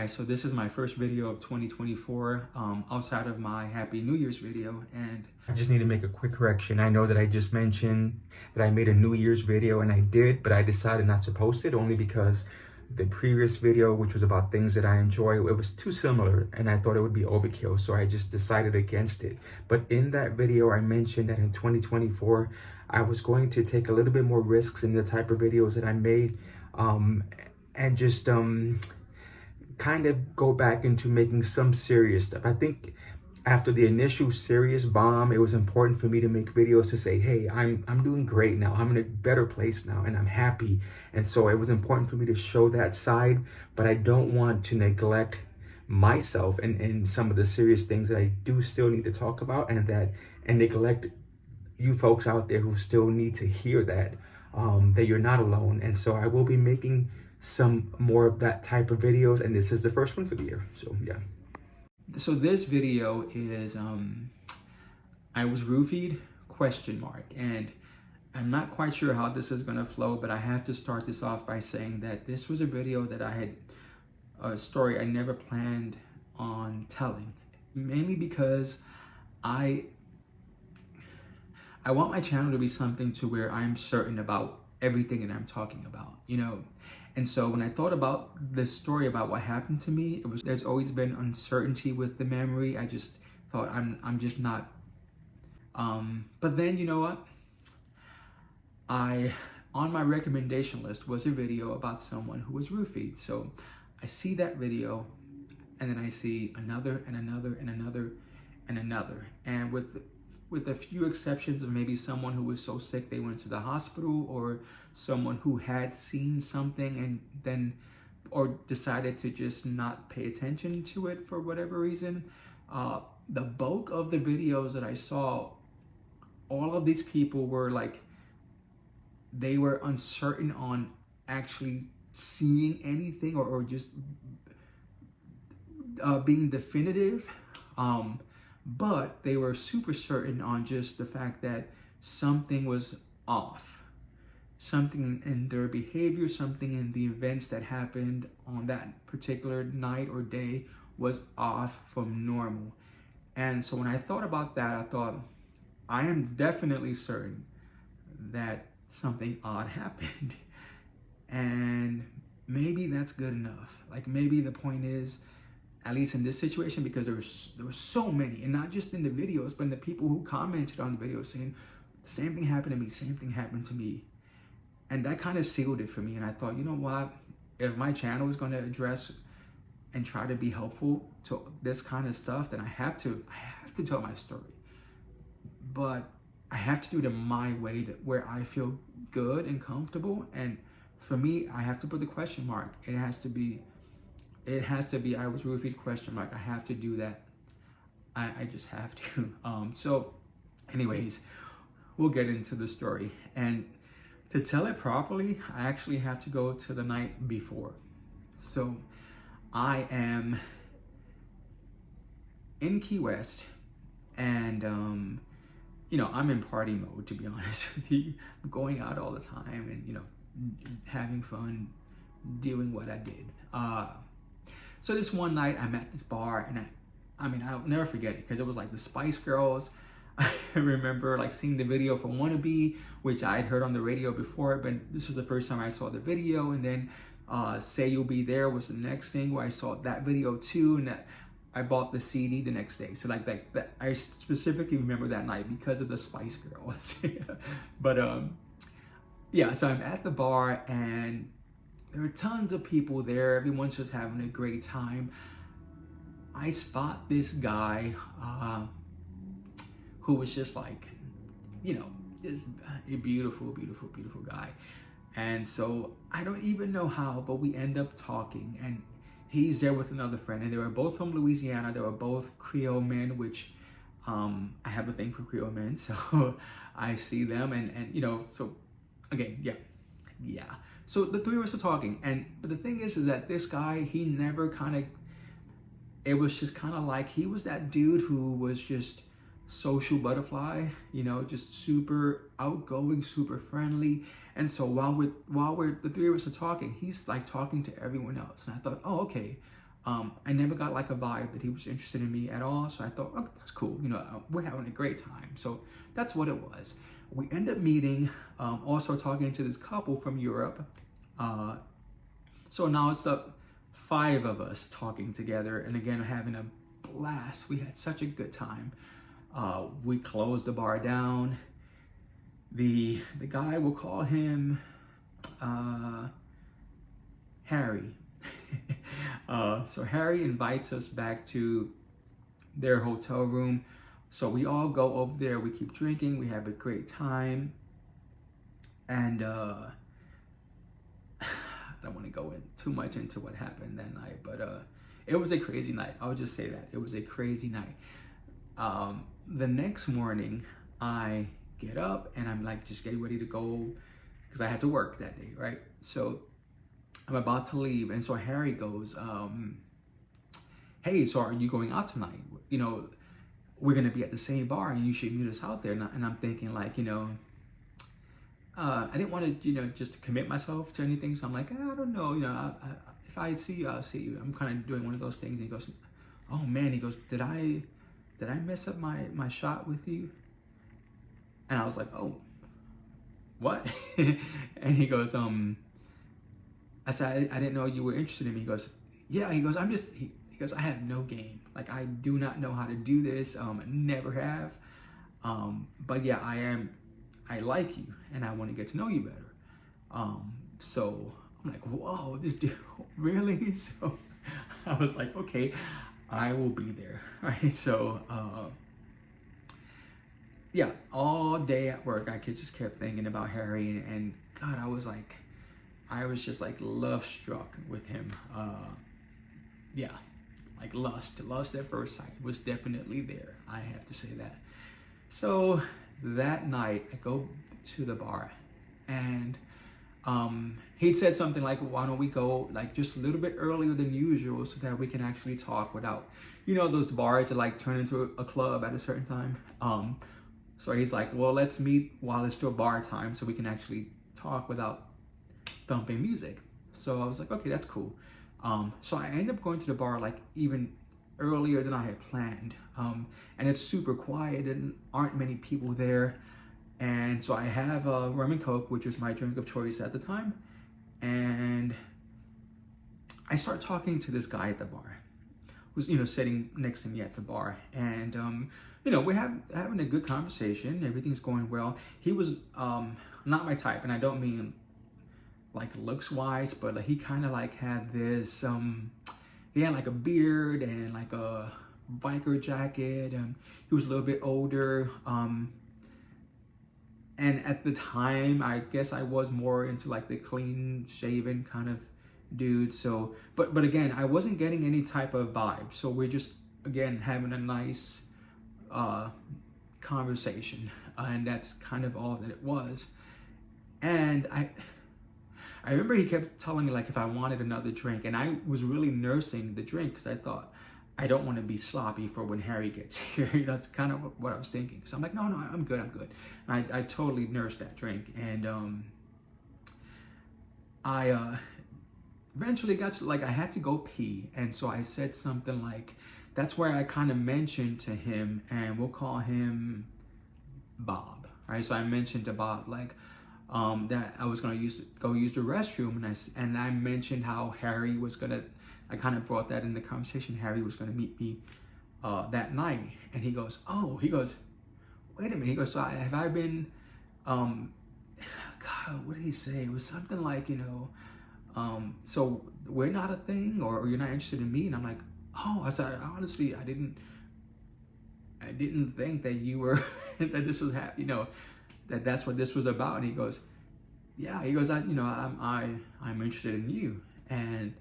guys, so this is my first video of 2024 outside of my Happy New Year's video, and I just need to make a quick correction. I know that I just mentioned that I made a New Year's video, and I did, but I decided not to post it only because the previous video, which was about things that I enjoy, it was too similar and I thought it would be overkill, so I just decided against it. But in that video, I mentioned that in 2024, I was going to take a little bit more risks in the type of videos that I made, and just kind of go back into making some serious stuff. I think after the initial serious bomb, it was important for me to make videos to say, hey, I'm doing great now. I'm in a better place now and I'm happy. And so it was important for me to show that side, but I don't want to neglect myself and some of the serious things that I do still need to talk about, and neglect you folks out there who still need to hear that you're not alone. And so I will be making some more of that type of videos, and this is the first one for the year. So yeah. So this video is I was roofied ? And I'm not quite sure how this is gonna flow, but I have to start this off by saying that this was a video that I had a story I never planned on telling, mainly because I want my channel to be something to where I'm certain about everything that I'm talking about, you know. And so when I thought about this story about what happened to me, there's always been uncertainty with the memory. I just thought I'm just not. But then, you know what? On my recommendation list was a video about someone who was roofied. So I see that video, and then I see another and another and another and another. And with a few exceptions of maybe someone who was so sick they went to the hospital, or someone who had seen something and then or decided to just not pay attention to it for whatever reason. The bulk of the videos that I saw, all of these people were like, they were uncertain on actually seeing anything or just being definitive. But they were super certain on just the fact that something was off. Something in their behavior, something in the events that happened on that particular night or day was off from normal. And so when I thought about that, I thought, I am definitely certain that something odd happened. And maybe that's good enough. Like, maybe the point is, at least in this situation, because there were so many, and not just in the videos, but in the people who commented on the videos saying, same thing happened to me, same thing happened to me. And that kind of sealed it for me. And I thought, you know what? If my channel is going to address and try to be helpful to this kind of stuff, then I have to tell my story. But I have to do it in my way, where I feel good and comfortable. And for me, I have to put the question mark. It has to be I was roofied ? I have to do that. I just have to. So anyways, we'll get into the story. And to tell it properly, I actually have to go to the night before. So I am in Key West, and you know, I'm in party mode, to be honest with you. I'm going out all the time and, you know, having fun, doing what I did. So this one night I'm at this bar, and I mean, I'll never forget it because it was like the Spice Girls. I remember like seeing the video for Wannabe, which I had heard on the radio before, but this was the first time I saw the video. And then Say You'll Be There was the next single. I saw that video too, and I bought the CD the next day. So like that, I specifically remember that night because of the Spice Girls. But yeah, so I'm at the bar, and there are tons of people there. Everyone's just having a great time. I spot this guy who was just like, you know, this beautiful, beautiful, beautiful guy. And so I don't even know how, but we end up talking, and he's there with another friend, and they were both from Louisiana. They were both Creole men, which I have a thing for Creole men. So I see them, and you know, so again, yeah. So the three of us are talking, but the thing is that this guy, he never it was just kind of like, he was that dude who was just social butterfly, you know, just super outgoing, super friendly. And so while the three of us are talking, he's like talking to everyone else. And I thought, oh, okay, I never got like a vibe that he was interested in me at all. So I thought, oh, that's cool. You know, we're having a great time. So that's what it was. We end up meeting, also talking to this couple from Europe. So now it's the 5 of us talking together, and again, having a blast. We had such a good time. We closed the bar down. The guy, we'll call him Harry. So Harry invites us back to their hotel room. So we all go over there, we keep drinking, we have a great time. And I don't want to go in too much into what happened that night, but it was a crazy night. I'll just say that. It was a crazy night. The next morning, I get up and I'm like just getting ready to go because I had to work that day, right? So I'm about to leave, and so Harry goes, hey, so are you going out tonight? You know, we're gonna be at the same bar and you should meet us out there. And I'm thinking like, you know, I didn't want to, you know, just commit myself to anything. So I'm like, I don't know, you know, if I see you, I'll see you. I'm kind of doing one of those things. And he goes, oh man, he goes, did I mess up my shot with you? And I was like, oh, what? And he goes, I said, I didn't know you were interested in me. He goes, yeah. He goes, he goes, I have no game. Like, I do not know how to do this. Never have. But yeah, I like you and I want to get to know you better. So I'm like, whoa, this dude, really? So I was like, okay, I will be there. Right. So, yeah, all day at work, I just kept thinking about Harry, and God, I was just like love struck with him. Yeah, like lust at first sight was definitely there. I have to say that. So that night I go to the bar, and he said something like, why don't we go like just a little bit earlier than usual so that we can actually talk without, you know, those bars that like turn into a club at a certain time. So he's like, well, let's meet while it's still bar time so we can actually talk without thumping music. So I was like, okay, that's cool. So I ended up going to the bar like even earlier than I had planned. And it's super quiet and aren't many people there. And so I have a rum and coke, which was my drink of choice at the time. And I start talking to this guy at the bar, who's, you know, sitting next to me at the bar. And, you know, we're having a good conversation. Everything's going well. He was not my type, and I don't mean like looks wise, but like, he kind of like had this, he had like a beard and like a biker jacket. He was a little bit older. And at the time, I guess I was more into like the clean shaven kind of dude. So, but again, I wasn't getting any type of vibe. So we're just, again, having a nice conversation. And that's kind of all that it was. And I remember he kept telling me like if I wanted another drink, and I was really nursing the drink because I thought, I don't want to be sloppy for when Harry gets here. That's kind of what I was thinking. So I'm like, no, I'm good. And I totally nursed that drink. And I eventually got to, like, I had to go pee. And so I said something like, that's where I kind of mentioned to him, and we'll call him Bob. Right? So I mentioned to Bob, like, that I was going to go use the restroom. And I mentioned how Harry was going to, I kind of brought that in the conversation. Harry was going to meet me that night. And he goes, wait a minute. He goes, so have I been, God, what did he say? It was something like, you know, so we're not a thing, or you're not interested in me. And I'm like, oh, I said, honestly, I didn't think that you were, that this was, you know, that's what this was about. And he goes, yeah, he goes, I'm interested in you. And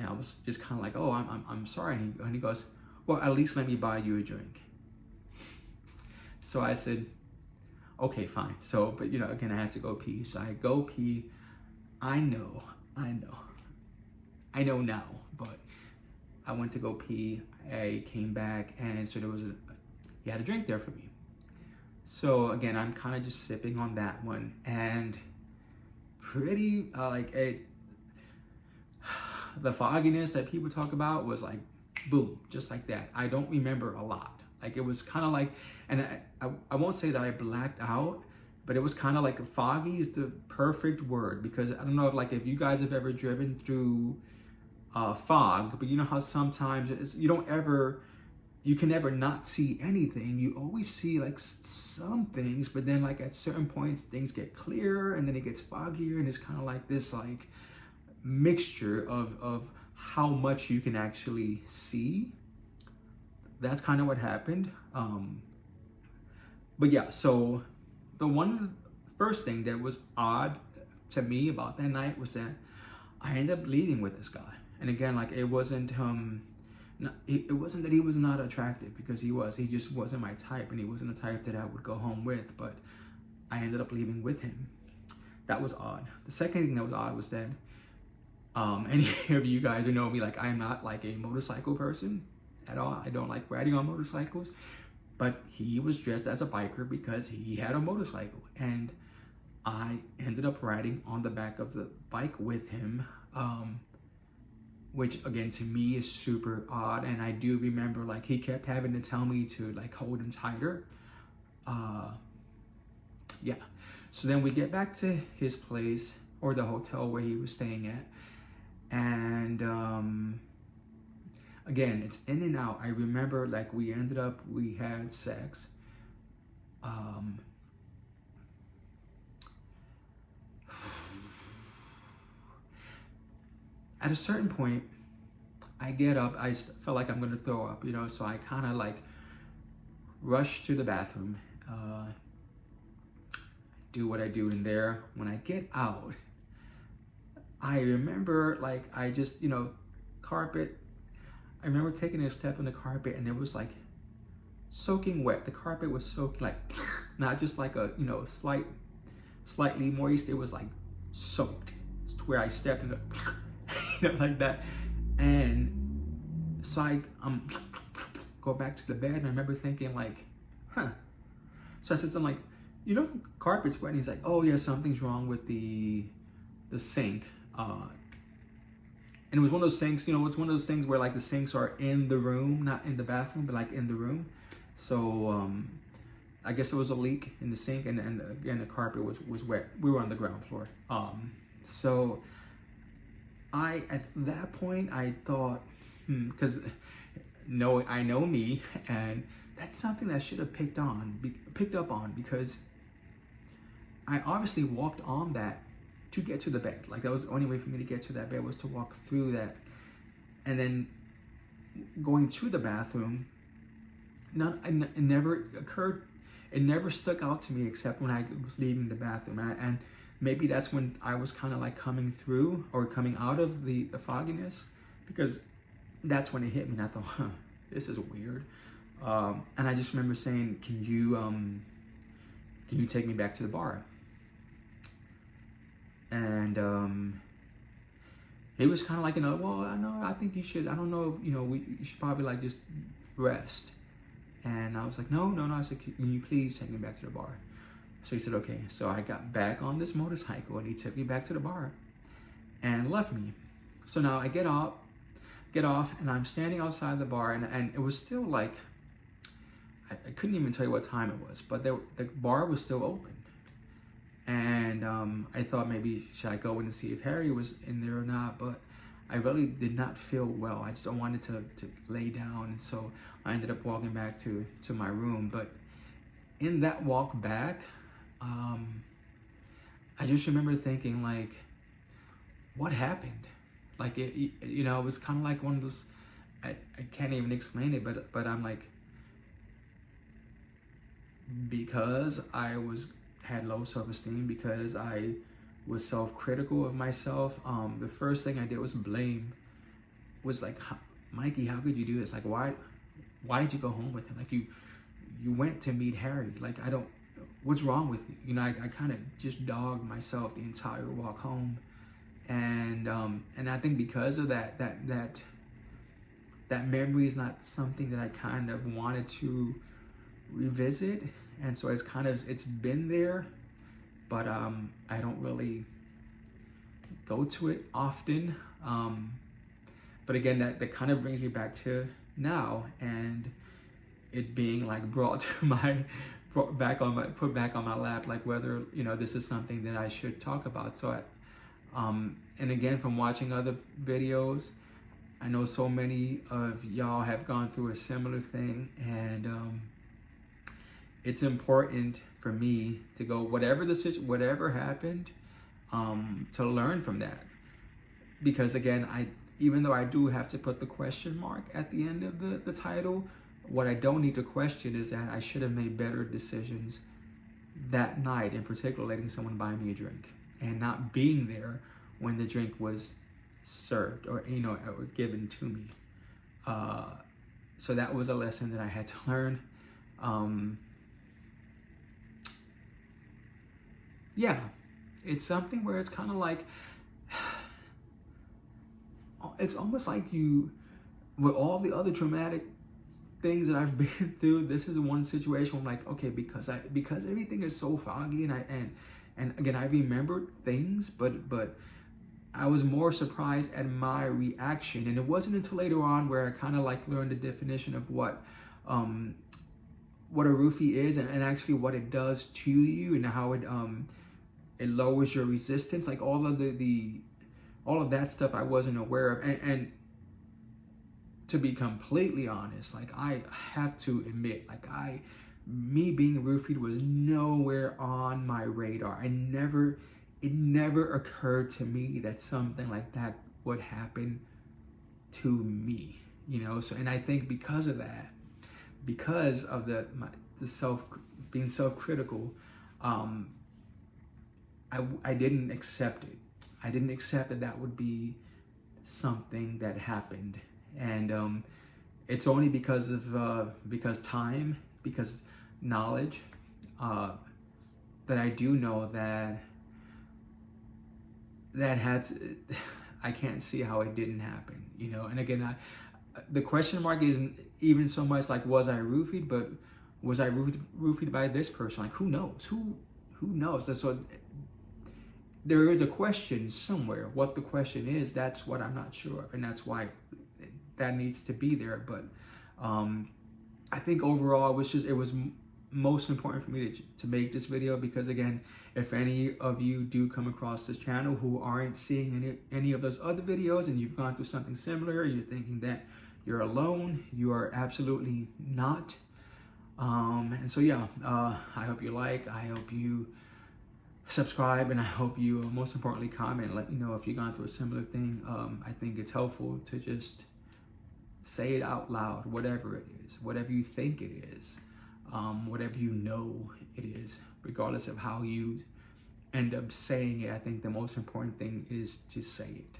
I was just kind of like, oh, I'm sorry. And he goes, well, at least let me buy you a drink. So I said, okay, fine. So, but, you know, again, I had to go pee. So I go pee. I know now, but I went to go pee. I came back, and so he had a drink there for me. So again, I'm kind of just sipping on that one, and pretty the fogginess that people talk about was like, boom, just like that. I don't remember a lot. Like it was kind of like, and I won't say that I blacked out, but it was kind of like foggy is the perfect word, because I don't know if you guys have ever driven through fog, but you know how sometimes you can never not see anything. You always see like some things, but then like at certain points things get clearer and then it gets foggier, and it's kind of like this like mixture of how much you can actually see. That's kind of what happened. But yeah, so the first thing that was odd to me about that night was that I ended up leaving with this guy. And again, like it wasn't it wasn't that he was not attractive, because he just wasn't my type, and he wasn't the type that I would go home with, but I ended up leaving with him. That was odd. The second thing that was odd was that any of you guys who know me, like I'm not like a motorcycle person at all. I don't like riding on motorcycles, but he was dressed as a biker because he had a motorcycle, and I ended up riding on the back of the bike with him, which again to me is super odd. And I do remember like he kept having to tell me to like hold him tighter. Yeah, so then we get back to his place, or the hotel where he was staying at, and again, it's in and out. I remember like we had sex. At a certain point, I get up, I felt like I'm gonna throw up, you know, so I kind of like rush to the bathroom, do what I do in there. When I get out, I remember like I just, you know, carpet, I remember taking a step on the carpet and it was like soaking wet. The carpet was soaking, like not just like a, you know, slightly moist, it was like soaked to where I stepped in the you know, like that. And so I go back to the bed, and I remember thinking like, so I said something like, you know, the carpet's wet. And he's like, oh yeah, something's wrong with the sink. And it was one of those sinks, you know, it's one of those things where like the sinks are in the room, not in the bathroom, but like in the room. So I guess there was a leak in the sink, and again, the carpet was wet. We were on the ground floor. So at that point, I thought, because I know me, and that's something that I should have picked up on, because I obviously walked on that to get to the bed. Like that was the only way for me to get to that bed, was to walk through that. And then going to the bathroom, it never occurred, it never stuck out to me except when I was leaving the bathroom. And maybe that's when I was kind of like coming through or coming out of the fogginess, because that's when it hit me, and I thought, this is weird. And I just remember saying, can you take me back to the bar? And he was kind of like, you know, well, I think you should, I don't know, you know, you should probably like just rest. And I was like, no. I said, can you please take me back to the bar? So he said, okay. So I got back on this motorcycle, and he took me back to the bar and left me. So now I get off, and I'm standing outside the bar, and it was still like, I couldn't even tell you what time it was, but the bar was still open. And I thought maybe should I go in and see if Harry was in there or not, but I really did not feel well. I just wanted to lay down, and so I ended up walking back to my room. But in that walk back, I just remember thinking like, what happened? Like you know, it was kind of like one of those, I can't even explain it, but I'm like, because I had low self-esteem, because I was self-critical of myself, the first thing I did was blame, was like, Mikey, how could you do this? Like, why did you go home with him? Like, you went to meet Harry. Like, what's wrong with you? You know, I kind of just dogged myself the entire walk home. And I think because of that memory is not something that I kind of wanted to revisit. And so it's been there, but I don't really go to it often. But again, that kind of brings me back to now, and it being like brought to my put back on my lap, like whether, you know, this is something that I should talk about. So and again, from watching other videos, I know so many of y'all have gone through a similar thing, and it's important for me to go, whatever happened, to learn from that. Because again, even though I do have to put the question mark at the end of the title, what I don't need to question is that I should have made better decisions that night, in particular letting someone buy me a drink and not being there when the drink was served or, you know, or given to me. So that was a lesson that I had to learn. Yeah, it's something where it's kind of like, it's almost like with all the other traumatic things that I've been through, this is one situation where I'm like, okay, because everything is so foggy, and again, I remembered things, but I was more surprised at my reaction. And it wasn't until later on where I kind of like learned the definition of what a roofie is, and actually what it does to you, and how it lowers your resistance. Like all of all of that stuff I wasn't aware of. And to be completely honest, like I have to admit, like me being roofied was nowhere on my radar. It never occurred to me that something like that would happen to me, you know? So, and I think because of that, because of the being self-critical, I didn't accept it. I didn't accept that would be something that happened. And it's only because time, because knowledge, that I do know that I can't see how it didn't happen, you know. And again, the question mark isn't even so much like, was I roofied, but was I roofied by this person? Like, who knows? Who knows? And so there is a question somewhere. What the question is, that's what I'm not sure of, and that's why that needs to be there. But I think overall it was most important for me to make this video, because again, if any of you do come across this channel who aren't seeing any of those other videos, and you've gone through something similar, you're thinking that you're alone, you are absolutely not. And so yeah, I hope you I hope you subscribe, and I hope you most importantly comment, let me know if you've gone through a similar thing. I think it's helpful to just say it out loud, whatever it is, whatever you think it is, whatever you know it is, regardless of how you end up saying it. I think the most important thing is to say it.